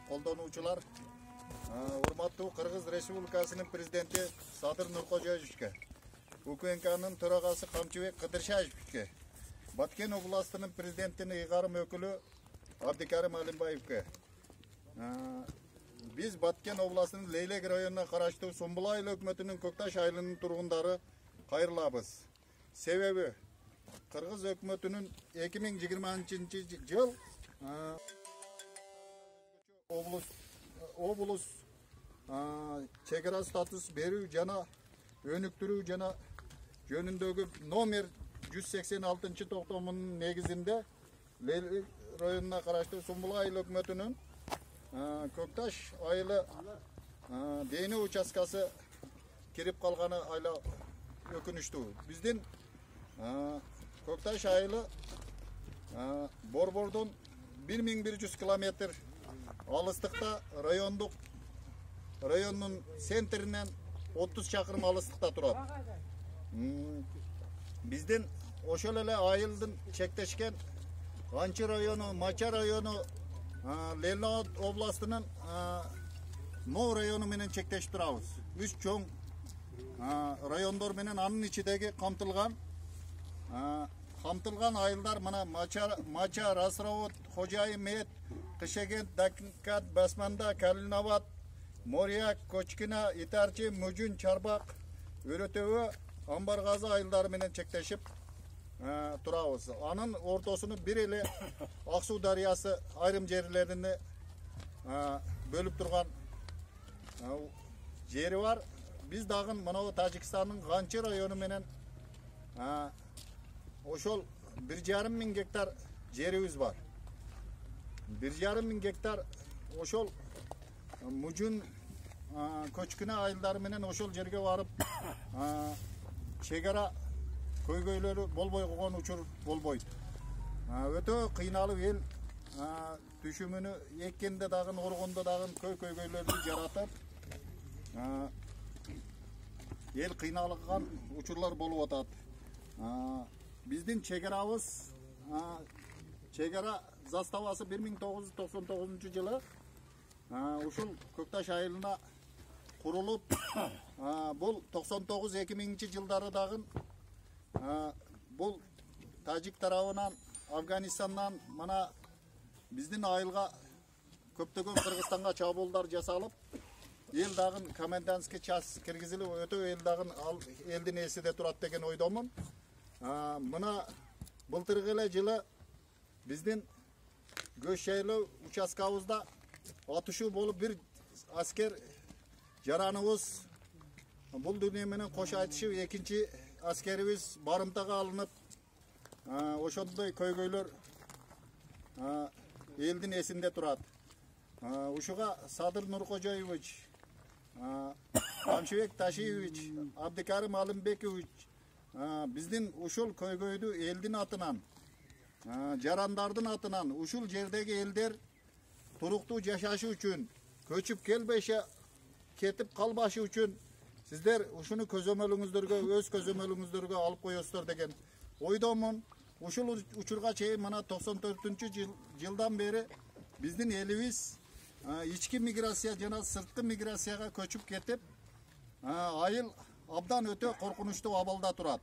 колдонуучулар, урматтуу Кыргыз Республикасынын президенти Садыр Нуркожоевичке, УКМКнын төрагасы Камчыбек Кыдыршаевичке, Баткен областынын президентinin ыйгарым өкүлү Абдикарим Алимбаевке, биз Баткен областынын Лейлек районуна караштуу Сумбул айыл өкмөтүнүн Көкташ айылынын тургундары кайрылабыз. Себеби Кыргыз өкмөтүнүн 2020 жыл облус чегара статус берүү жана өнүктүрүү жана жөнүндөгү номер 186 токтомунун негизинде Лейлек районуна караштуу Сумбул айыл өкмөтүнүн Көкташ айылы дейне участкасы кирип калганы айла өкүнүчтүү. Биздин Көкташ айылы Борбордон 1100 километр алыстыкта райондун центринен 30 чакырым алыстыкта турат. Биздин ошол эле айылдын чектешкен Канчы району, Мача району, Лелнат областынын Нов району менен чектешип турабыз. 3 чоң райондор менен анын ичидеги камтылган айылдар мына Мача, Расравот, Хожайы Мет, Кышегент, Даккат, Басманда, Калинабад, Морияк, Кочкина, Итарчы, Мүжүн, Чарбак, Өрөтөбө, Амбаргазы айылдары менен чектешип турабыз. Анын ортосуну бир эле Ак Суу дарыясы айрым жерлерине бөлүп турган жери бар. Биз дагы мына Тажикстандын Канчы району менен ошол 1,5 миң гектар жерибиз бар. 1,5 миң гектар ошол Мүжүн, Көчкүнө айылдары менен ошол жерге барып чегара көйгөйлөрү болбой койгон учур болбойт. Өтө кыйналып эл түшүмүнү эккенде дагы оргондо дагы көйгөйлөрдү жаратып эл кыйналган учурлар болуп атат. Биздин чегарабыз чегара заставасы 1999 жылы ушул Көкташ айылына курулуп, бул 99-2000 жылдары дагы бул Тажик тарабынан, Афганистандан мына биздин айылга көптөгөн Кыргызстанга чабуулдар жасалып, эл дагы комендантский час киргизилип, өтө эл дагы элдин эсиде турат деген ойдомун. Мына былтыркы эле жылы биздин Көш шайлоо участкабызда атышуу болуп бир аскер жараныбыз бул дүние менен кош айтышып, экинчи аскерибиз барымтага алынып, ошондой көйгөйлөр элдин эсинде турат. Ушуга Садыр Нуркожоевич, Камчыбек Ташиевич, Абдикарим Алимбекович биздин ушул көйгөйдү элдин атынан, жарандардын атынан, ушул жердеги элдер туруктуу жашашы үчүн, көчүп келбеше, кетип калбашы үчүн сиздер ушуну көзөмөлүңүздөргө, өз көзөмөлүңүздөргө алып коесуздар деген ойдомун. Ушул учурга чейин мына 94-жылдан бери биздин элибиз ички миграция жана сырткы миграцияга көчүп кетип, айыл абдан өтө коркунучтуу абалда турат.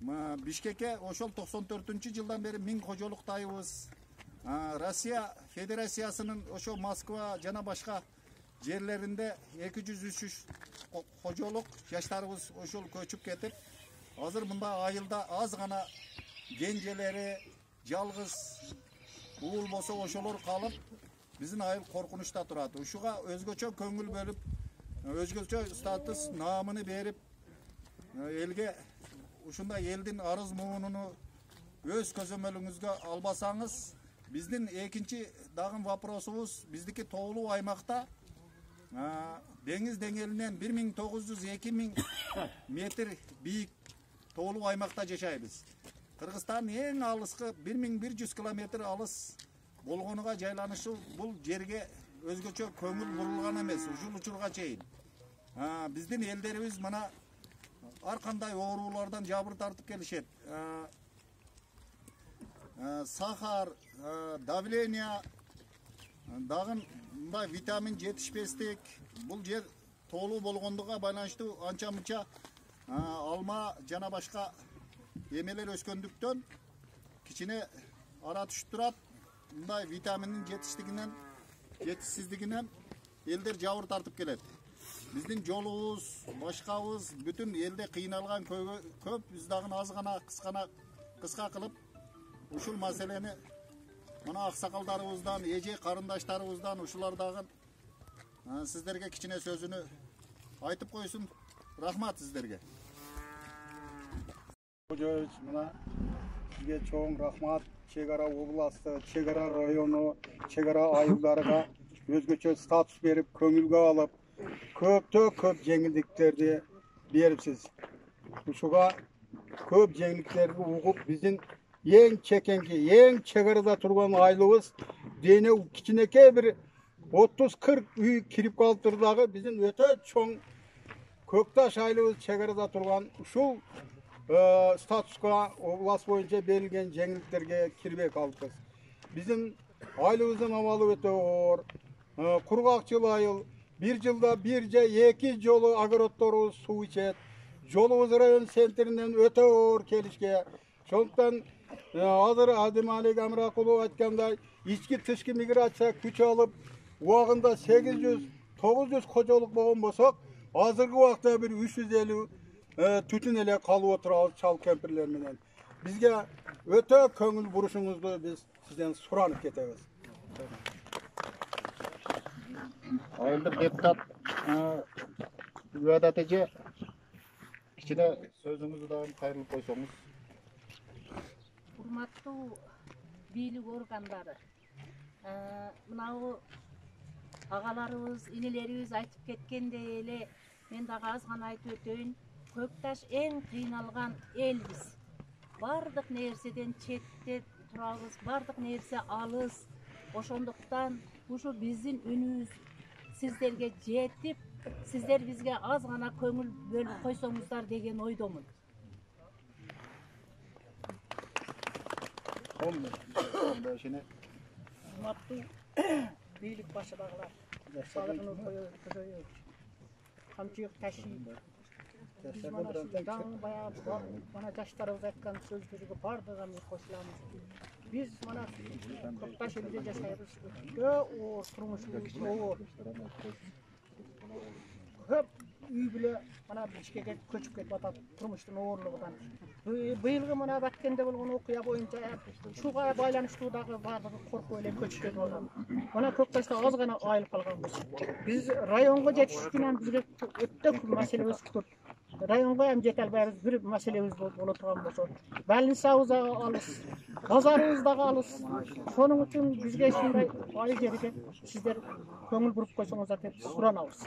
Бишкекке ошол 94-жылдан бери 1000 кожолуктайбыз. Россия Федерациясынын ошо Москва жана башка жерлеринде 200-300 кожолук жаштарыбыз ошол көчүп кетип, азыр мында айылда аз гана кенжелери, жалгыз уул болсо ошолор калып, биздин айыл коркунучта турат. Ушуга өзгөчө көңүл бөлүп, өзгөчө статус наамын берип, элге ушундай элдин арыз муунуну өз көзөмөлүңүзгө албасаңыз, биздин экинчи дагы вопросубуз, биздики тоолуу аймакта деңиз деңгээлинен 1900-2000 метр бийик тоолуу аймакта жашайбыз. Кыргызстан эң алыскы 1100 километр алыс болгонуга жайланышы бул жерге өзгөчө көңүл бурулган эмес ушул учурга чейин. Биздин элдерибиз мына ар кандай оорулардан жабыр тартып келишет. Сахар, давление, Dagın mындай vitamin жетишпестик, бул жер тоолуу болгондугуна байланыштуу анча мынча алма жана башка эмелер өскөндүктөн кичине ара түшүп турат. Мындай витаминдин жетишсиздигинен элдер жабыр тартып келет. Биздин жолубуз, башкабыз бүтүн элде кыйналган көп, биз дагы аз гана кыска кылып ушул маселени мына аксакалдарыбыздан, эже карындаштарыбыздан ушулар дагы сиздерге кичине сөзүнү айтып койсун. Рахмат сиздерге. Кожоевич, мына сизге чоң рахмат. Чек ара областы, чек ара району, чек ара айылдарга өзгөчө статус берип, көңүлгө алып, көп жеңилдиктерди берипсиз. Ушуга көп жеңилдиктерди угуп, биздин эң чекенки, эң чек арада турган айылыбыз дене кичинекей бир 30-40 үй кирип калыптыр дагы, биздин өтө чоң Көкташ айылыбыз чек арада турган ушул статуска область боюнча берилген жеңилдиктерге кирбей калыппыз. Биздин айылыбыздын абалы өтө оор. Кургакчыл айыл, бир жылда бир же эки жолу огородторубуз суу ичет. Жолубуз район центринен өтө оор келишке. Ошондуктан азыр Адимали Гамракулов айткандай, ички тышкы миграция күч алып, убагында 800-900 кожолук болгон болсок, азыркы убакта бир 350 түтүн эле калып отурабыз чал кемпирлер менен. Бизге өтө көңүл бурушуңузду биз сизден суранып кетебиз. Айылдык депутат Үбадат эже, кичине сөзүңүздү дагы кайрылып койсоңуз. Урматтуу бийлик органдары, мынау агаларыбыз, инелерибиз айтып кеткендей эле мен дагы аз гана айтып өтөйүн. Көкташ эң кыйналган элбиз. Бардык нерседен четте турабыз, бардык нерсе алыс. Ошондуктан ушу биздин үнүбүз сиздерге жетип, сиздер бизге аз гана көңүл бөлүп койсоңуздар деген ойдомун. Урматтуу бийлик башыдагылар, Салыкын Кожоевич, Камчыйык Ташиев, Мана жаштарыбыз айткан сөздөргө бардыгына кошуламыз. Биз мана Көкташ элде жашайбыз. Өтө оор турмушубуз оор. Көп үй биле мана Бишкекке көчүп кетип атат турмуштун оорлугунан. Быйылгы мына баткенде болгон окуя боюнча шуга байланыштуу дагы бардыгы коркуп эле көчүп кетип атат. Мына Көкташта аз гана айыл калганбыз. Биз районго жетишкенен бизге өтө көп маселебиз көп. Районго эми жете албайбыз, бир маселебиз боло турган болсо. Больницабыз дагы алыс, базарыбыз дагы алыс. Шоның үчүн бизге ушундай айыл жерге сиздер көңүл буруп койсоңуздар деп суранабыз.